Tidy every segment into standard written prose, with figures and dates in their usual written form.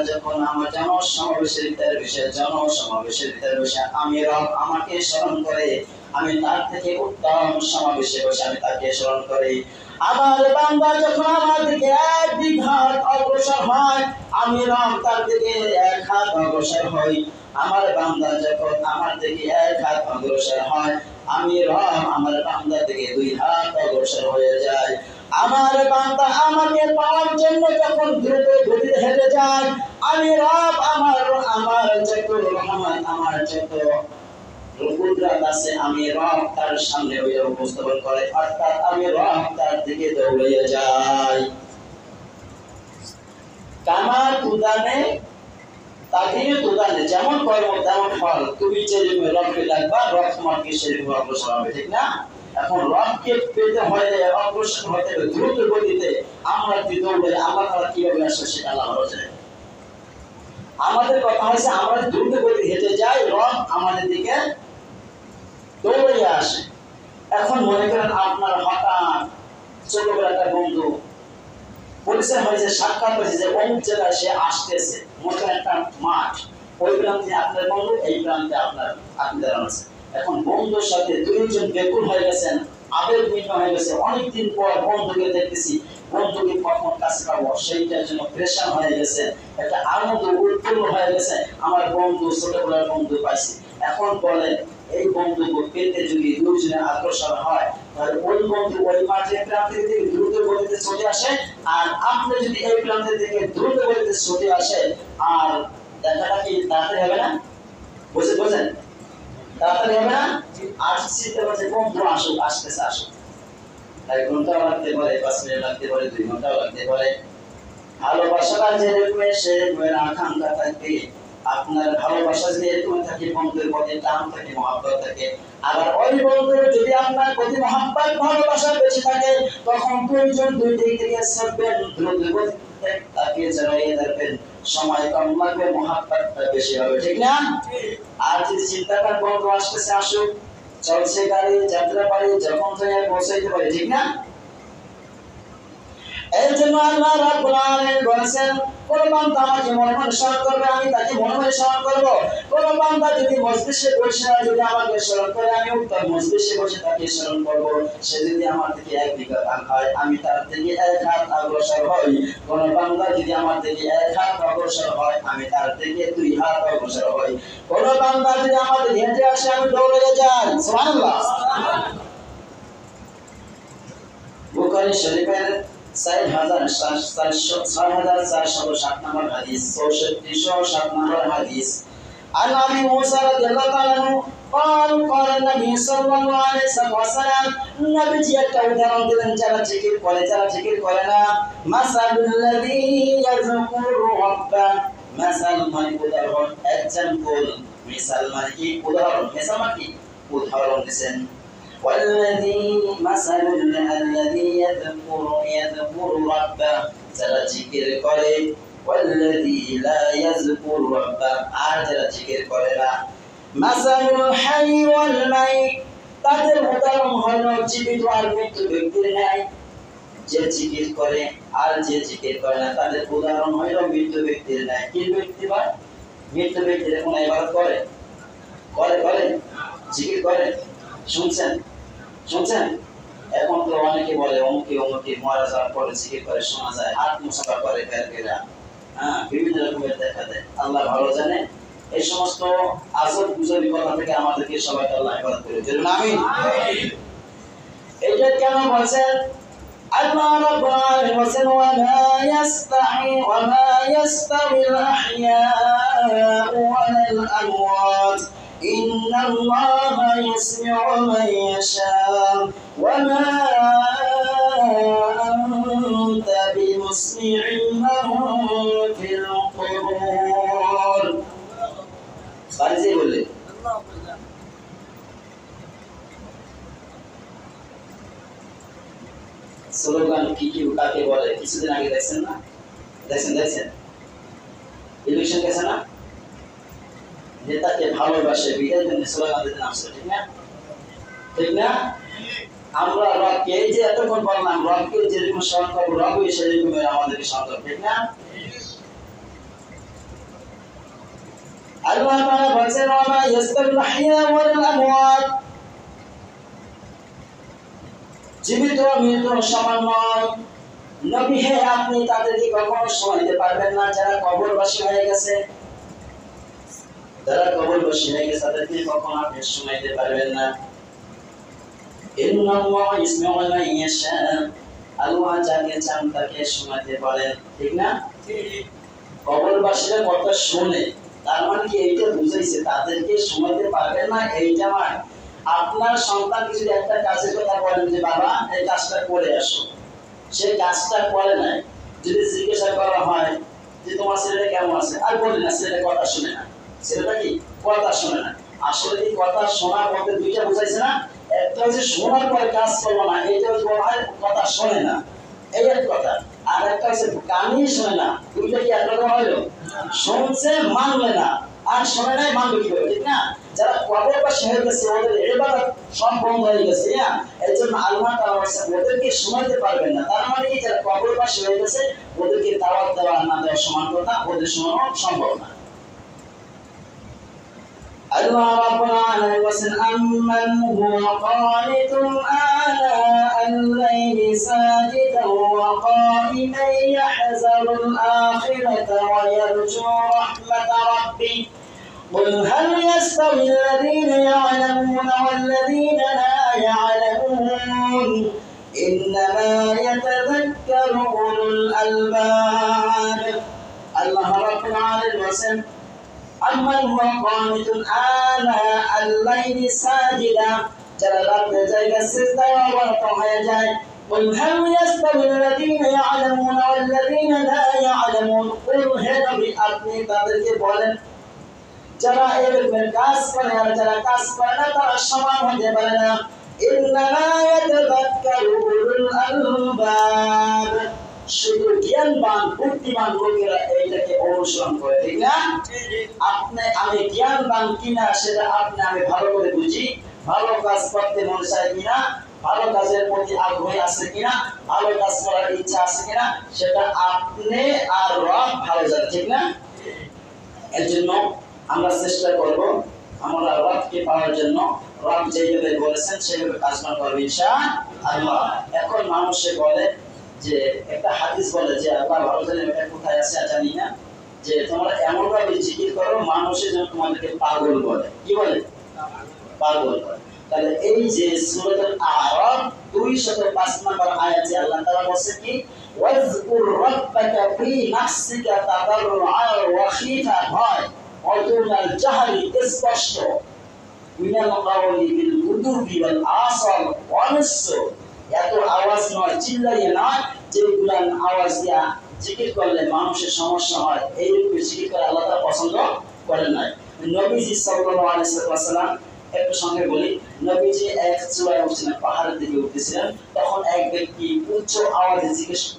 যখন আমার জনসমাবেশের ভিতরে বসে আমি রব আমাকে স্মরণ করে, আমি তার থেকে উত্তম সমাবেশে বসে আমি তাকে স্মরণ করি। আমার বান্দা যখন আমার দিকে এক হাত অগ্রসর হয়, আমি রব তার দিকে এক হাত অগ্রসর হই। আমার বান্দা যখন আমার দিকে এক হাত অগ্রসর হয়, আমি রব আমার বান্দা থেকে 2 হাত অগ্রসর হয়ে যায়। আমার বান্দা আমাকে পাওয়ার জন্য যখন দ্রুত গতিতে হেঁটে যায়, আমি রব আমার যত রহমত, আমার যত কুদরত আছে, আমি রব তার সামনে ওইটা উপস্থাপন করে, অর্থাৎ আমি রব তার দিকে দৌড়িয়ে যাই। কামার তুদানে তাকে তুদানে, যেমন কর্ম তেমন ফল। তুমি যেরকম রবকে ডাকবা, রব তোমাকে সেরকম অগ্রসর হবে, ঠিক না? এখন রবকে পেতে হলে অগ্রসর হতে হবে দ্রুত গতিতে। আমরা কি দৌড়ে, আমরা তারা কিভাবে আসে সেটা আল্লাহ ভালো জানে। আমাদের কথা হচ্ছে আমরা দ্রুত গতিতে হেঁটে যাই, রব আমাদের দিকে দৌড়ে আসে। এখন মনে করেন আপনার হঠাৎ ছোটবেলার একটা বন্ধু পরিচয় হয়েছে, সাক্ষাৎ হয়েছে যে অমুক জায়গায় সে আসতেছে, মনে করেন একটা মাঠ, ওই প্রান্তে আপনার বন্ধু, এই প্রান্তে আপনি দাঁড়ানো আছে। এখন বন্ধুর সাথে দুইজন বেকুল হয়ে গেছেন, আবেগপূর্ণ হয়ে গেছে, অনেকদিন পর বন্ধুকে দেখতেছি, বন্ধুকে কখন কাছে পাবো সেইটার জন্য প্রেশার হয়ে গেছে, একটা আনন্দ উৎপন্ন হয়ে গেছে, আমার বন্ধু ছোটবেলার বন্ধু পাইছি। এখন বলে এই বন্ধুকে পেতে যদি দুইজনে আগ্রসর হয়, তাহলে ওই বন্ধু ওই মাঠের প্রান্তে থেকে দ্রুত গতিতে ছুটে আসে, আর আপনি যদি এই প্রান্তে থেকে দ্রুত গতিতে ছুটে আসে, আর দেখাটা কি তাড়াতাড়ি হবে না? বুঝেন তাড়াতাড়ি হবে না? আর চিন্তা করছে বন্ধু আসুক, আসতেছে আসুক, 1 ঘন্টা লাগতে পারে, 5 মিনিট লাগতে পারে, 2 ঘন্টা লাগতে পারে। ভালোবাসাটা যেরকম সেরকমের আকাঙ্ক্ষা থাকবে। আপনার ভালোবাসা যদি এরকম থাকে, বন্ধুর প্রতি টান থাকে, মহব্বত থাকে, আবার ওই বন্ধুর যদি আপনার প্রতি মহব্বত ভালোবাসা বেশি থাকে, তখন প্রয়োজন 2 দিক থেকে ছাড়বেন, দ্রুত গতিতে তাকে জড়িয়ে ধরবেন, সময় কম লাগবে, মহব্বতটা বেশি হবে, ঠিক না? আর যদি চিন্তা করেন বন্ধু আসতেছে আসুক, চলছে গাড়ি, যাত্রা পারি, যখন জায়গায় পৌঁছাইতে পারি, ঠিক না? এই জন্য আল্লাহ রাব্বুল আলামিন বলেছেন, কোন বান্দা আমাকে মনে মনে স্মরণ করবে, আমি তাকে মনে মনে স্মরণ করব। কোন বান্দা যদি মজলিসে বসে যদি আমাকে স্মরণ করে, আমি উত্তর মজলিসে বসে তাকে স্মরণ করব। সে যদি আমার থেকে 1 বিঘা ধান হয়, আমি তার থেকে 1 হাত অগ্রসর হই। কোন বান্দা যদি আমার থেকে 1 হাত অগ্রসর হয়, আমি তার থেকে 2 হাত অগ্রসর হই। কোন বান্দা যদি আমার থেকে হেঁটে আসে, আমি দৌড়ে যাই। সুবহানাল্লাহ। বুখারী শরীফের 6407 নম্বর হাদিস, 6407 নম্বর হাদিস। عن ابي موسى رضي الله تعالى عنه قال قال النبي صلى الله عليه وسلم নবীজি একটা উদাহরণ দিলেন যারা জিকির করে, যারা জিকির করে না। মাসালুল্লাযী ইয়াযকুরু রাব্বা, মাসাল মানে উদাহরণ, এক্সাম্পল। মিসাল মানে কি? উদাহরণ। মিসাল মানে কি? উদাহরণ দিবেন। والذي مثل الذي يذكر ربه, যারা জিকির করে, والذي لا يذكر ربه, আর যারা জিকির করে না। مثل الحي والميت, তাদের উদাহরণ হলো জীবিত আর মৃত ব্যক্তির ন্যায়। যে জিকির করে আর যে জিকির করে না, তাদের উদাহরণ হলো মৃত ব্যক্তির ন্যায়। কি ব্যক্তি? বা মৃত ব্যক্তির কোন ইবাদত করে? জিকির করে? শুনছেন? এখন তো অনেকে বলে অমুকে মারা যাওয়ার পরে জিকির করে, শোনা যায়, হাত মুসাফা করে, বেরকেরা, বিভিন্ন রকমের দেখা দেয়। আল্লাহ ভালো জানে। এই সমস্ত আজব গুজব কথা থেকে আমাদেরকে সবাইকে আল্লাহ হেফাজত করে দিন, আমিন। এটা কেন বলছেন? আল্লাহ রাব্বুল আলামিন বলেন, ওয়া মা ইয়াস্তাউিল আহইয়াউ ওয়াল আমওয়াত, إن الله يسمع من يشاء وما أنت بمسمع من في القبور. خالد يقول لي স্লোগান কি কাকে বলে কিছুদিন আগে দেখছেন না? দেখছেন ইলেকশন গেছে না, নেতাকে ভালোবাসে বিদায় জন্য স্লোগান দিতে নামছে, ঠিক না? আমরা রবকে এই যে এতক্ষণ বললাম, রবকে যেরকম স্মরণ করবো, রবই সেরকম আমাদেরকে স্মরণ করবে, ঠিক না? আল্লাহ তাআলা বলেন ওয়া মা ইয়াস্তাবিল হাইয়া ওয়াল আমওয়াত, জীবিত মৃত সমান নয়। নবী হে আপনি তাদেরকে কখনো শোনাইতে পারবেন না যারা কবরবাসী হয়ে গেছে, যারা কবরবাসী হয়ে গেছে তাদেরকে কখনো আপনি শোনাইতে পারবেন না। ইন্নাল্লাহ ইসমিউ মান ইয়াশা, আল্লাহ যাকে চান তাকে শোনাতে পারেন, ঠিক না? কবরবাসীরা কথা শুনে, তার মানে কি এইটা বুঝাইছে তাদেরকে শোনাতে পারবেন না? এইটা মানে আপনার সন্তান কিছু একটা কাজের কথা বলেন যে বাবা এই কাজটা করে আসো, সে কাজটা করে নাই, যদি জিজ্ঞাসা করা হয় যে তোমার ছেলেটা কেমন আছে, আর বলে না ছেলেটা কথা শুনে না। ছেলেটা কি কথা শুনে না? আসলে কি কথা শোনা বলতে দুইটা বুঝাইছে না? একটা হচ্ছে শোনার পরে কাজ করবো না, এইটা হচ্ছে বলা হয় কথা শোনে না, এই এক কথা। আর একটা হচ্ছে কানই শোনে না, দুইটা কি একরকম হইলো? শুনছে মানলে না, আর শোনে নাই মানবে কি হবে, ঠিক না? যারা কবরবাসী হয়ে গেছে ওদের ইবাদত সব বন্ধ হয়ে গেছে, হ্যাঁ, এই জন্য আল্লাহ তাআলা বলেছেন ওদেরকে শোনাতে পারবেন না। তার মানে কি যারা কবরবাসী হয়ে গেছে ওদেরকে দাওয়াত দেওয়া না দেওয়া সমান কথা, ওদের শোনানো সম্ভব না। আল্লাহ রাব্বুল আলামিন বলেন আম্মান হুয়া কানিতুন আলা আল-লাইলি সাজিদান ওয়া কাইমান ইয়াহযারুল আখিরাতা ওয়া ইয়ারজু রাহমাতা রাব্বিহি قل هل يستوي الذين يعلمون والذين لا يعلمون إنما يتذكر أولو الألباب الله رب العالمين أمن هو قانت آناء الليل ساجدا যারা রাতে জায়গা সিজদায় অবনত হয়ে যায় قل هل يستوي الذين يعلمون والذين لا يعلمون قل হে নবী আপনি তাদেরকে বলেন যারা এরকম কাজ করে আর যারা কাজ করে না তারা সমান হতে পারে না। ইন্নামা ইয়াতাযাক্কারু উলুল আলবাব, শুধু জ্ঞানবান বুদ্ধিমান লোকেরা এইটাকে অনুসরণ করে, ঠিক না? আপনি আমি জ্ঞানবান কিনা সেটা আপনি আমি ভালো করে বুঝি, ভালো কাজ করতে মন চায় কিনা, ভালো কাজের প্রতি আগ্রহ আছে কিনা, ভালো কাজ করার ইচ্ছা আছে কিনা, সেটা আপনি আর রব ভালো জানেন, ঠিক না? এর জন্য আমরা চেষ্টা করব আমরা রবকে পাওয়ার জন্য রব যেভাবে বলেছেন সেভাবে কাজ করব ইনশাআল্লাহ। এখন মানুষে বলে যে একটা হাদিস বলে যে আল্লাহ ভালো জানেন এটা কোথায় আছে জানি না, যে তোমরা এমন ভাবে জিকির করো মানুষে যেন তোমাদেরকে পাগল বলে। কি বলে? পাগল বলে। তাহলে এই যে সূরাতুল আ'রাফ 205 নম্বর আয়াতে আল্লাহ তাআলা বলেন কি ওয়াজকুর রাব্বাকা ফি নাফসিকা তাদাররুআ ওয়া খিফাতান অদুনাল জাহরি, স্পষ্ট মিনাল কাওলি বিল গুদুবি ওয়াল আসাল ওয়ানস, এত আওয়াজ নয়, চিল্লাইয়ে নয়, যেগুলো আওয়াজ দিয়া জিকির করলে মানুষের সমস্যা হয় এইরকম জিকির করে আল্লাহ তাআলা পছন্দ করেন না। নবীজি সাল্লাল্লাহু আলাইহি ওয়াসাল্লাম একটু সঙ্গে বলি, নবীজি এক চূড়ায় উঠছিলেন, পাহাড়ের দিকে উঠতেছিলেন, তখন এক ব্যক্তি উচ্চ আওয়াজে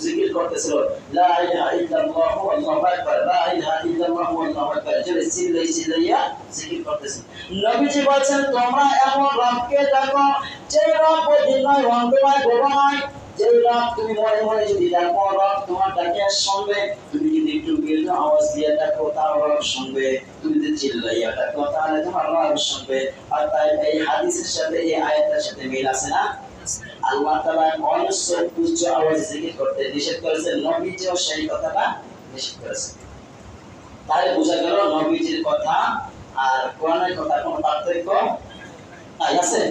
জিকির করতেছিল লা ইলাহা ইল্লাল্লাহু আল্লাহু আকবার, লা ইলাহা ইল্লাল্লাহু আল্লাহু আকবার, জোরে চিল্লাইয়া জিকির করতেছেন। নবীজি বলেন তোমরা এমন রবকে ডাকো যে রব বদিন নয়, অন্ধ নয়, বোবা নয়, যে রব তুমি মনে মনে যদি ডাকো রব তোমার ডাকে শুনবে, তুমি যদি একটু বিরল আওয়াজ দিয়ে ডাকো তাও রব শুনবে, তুমি যদি চিল্লাইয়া ডাকো তাহলে তোমার রব শুনবে। আর তাই এই হাদিসের সাথে এই আয়াতের সাথে মিল আছে না? আল্লাহ তাআলা অনস্য উচ্চ আওয়াজে জিকির করতে নিষেধ করেছেন, নবীজিও সেই কথাটা নিষেধ করেছেন। তাহলে বোঝা গেল নবীজির কথা আর কোরআনের কথা কোনো পার্থক্য আছে?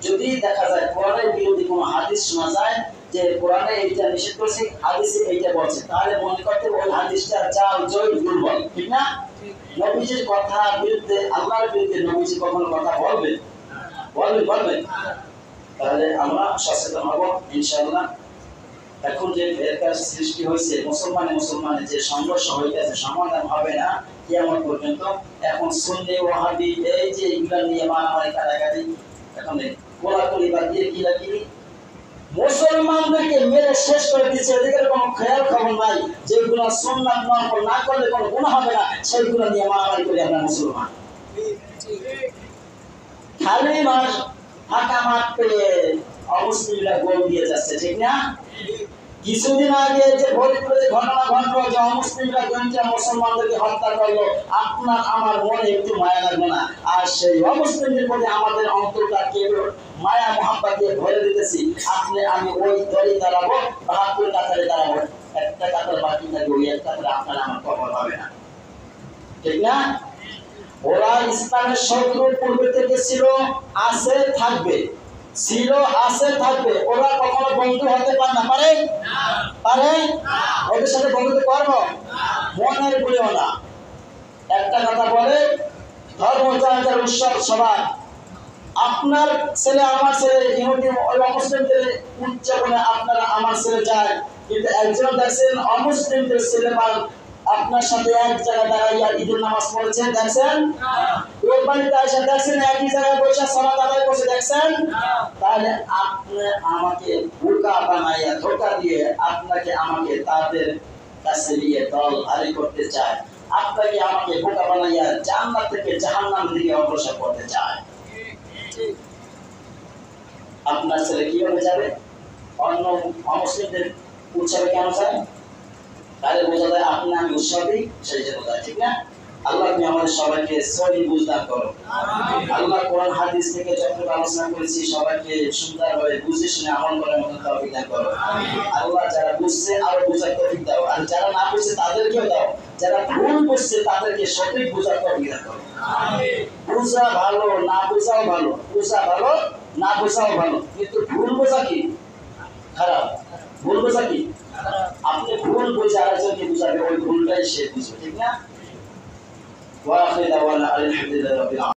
যদি দেখা যায় কোরআনের বিরোধী কোনো হাদিস শোনা যায় যে কোরআনে এইটা নিষেধ করেছে হাদিসে এইটা বলছে, তাহলে মনে করতে ওই হাদিসটা জাল জয় দুর্বল, ঠিক না? নবীজির কথা বিরুদ্ধে আল্লাহর বিরুদ্ধে নবীজি কখনো কথা বলবেন? বলবেন? তাহলে আমরা সচেতন হব ইনশাআল্লাহ। এখন যে ফেরকার সৃষ্টি হয়েছে মুসলমানে যে সংঘর্ষ হইতেছে সমাধান হবে না কিয়ামত পর্যন্ত। এখন সুন্নি ওয়াহাবি এই যে এগুলা নিয়ে মারামারি কাটাকাটি, এখন কোলাকুলি বা দিয়ে কিলাকিলি মুসলমানদেরকে মেরে শেষ করে দিচ্ছে, এদিকে কোনো খেয়াল খবর নাই, যেগুলো সুন্নাত না করলে কোনো গুনাহ হবে না সেইগুলো নিয়ে মারামারি করি আমরা মুসলমান। খালি ফাঁকা মাঠ পেয়ে অমুসলিমরা গোল দিয়ে যাচ্ছে, ঠিক না? কিছুদিন আগে যে ফরিদপুরে যে ঘটনা ঘটলো, যে অমুসলিমরা দুইটা মুসলমানদেরকে হত্যা করলো, আপনার আমার মনে একটু মায়া লাগবে না? আর সেই অমুসলিমদের প্রতি আমাদের অন্তরটা কেবল মায়া মহাব্বত দিয়ে ভরে দিতেছি। আপনি আমি ওই দলে দাঁড়াবো, ৭২ কাতারে দাঁড়াবো, একটা কাতার বাকি থাকবে, ওই এক কাতারে আপনার আমার কবর হবে না, ঠিক না? ওরা ইসলামের শত্রু পূর্বে থেকে ছিল, আছে, থাকবে, ছিল, আছে, থাকবে। ওরা কখনো বন্ধু হতে পারে না? পারে? পারে? ওদের সাথে বন্ধুত্ব করবো? মনের বলিও না। একটা কথা বলে, ধর্ম যার উৎসব সবার। আপনার ছেলে আমার ছেলে ইহুদি ওই অমুসলিমদের উদযাপনে আপনারা আমার ছেলে যায়, কিন্তু একজন দেখছেন অমুসলিমদের ছেলে আপনার সাথে এক জায়গায় দাঁড়াইয়া ঈদের নামাজ পড়েছেন, দেখছেন? ওর বাড়িতে এসে দেখছেন একই জায়গায় বসে সালাত আদায় করছে, দেখছেন? তাহলে আপনি আমাকে বোকা বানাইয়া ধোকা দিয়ে আপনাকে আমাকে তাদের কাছে নিয়ে দল ভারী করতে চায়, আপনাকে আমাকে বোকা বানাইয়া জান্নাত থেকে জাহান্নামের দিকে অগ্রসর করতে চায়। আপনার ছেলে কিভাবে যাবে অন্য অমুসলিমদের উৎসবে? কেন যায়? তাহলে বোঝা যায় আপনি আমি উৎসব দিই, সেই যে বোঝা, ঠিক না? আল্লাহ তুমি আমাদের সবাইকে সহি বুঝদান করো। আল্লাহ কোরআন হাদিস থেকে যতটুকু আলোচনা করেছি সবাইকে সুন্দরভাবে বুঝে শুনে আমল করার মতো তৌফিক দান করো। আল্লাহ যারা বুঝছে আরো বোঝার তৌফিক দাও, আর যারা না বুঝছে তাদেরকেও দাও, যারা ভুল বুঝছে তাদেরকে সঠিক বোঝার তৌফিক দান করো। বুঝা ভালো, না বুঝাও ভালো, বুঝা ভালো, না বুঝাও ভালো, কিন্তু ভুল বোঝা কি খারাপ? ভুল বোঝা কি? আপনি ভুল বুঝে আরেকজনকে বুঝাবে, ওই ভুলটাই সে বুঝবে, ঠিক না? ওয়া আখিরু দাওয়ানা আলহামদুলিল্লাহি রাব্বিল আলামিন।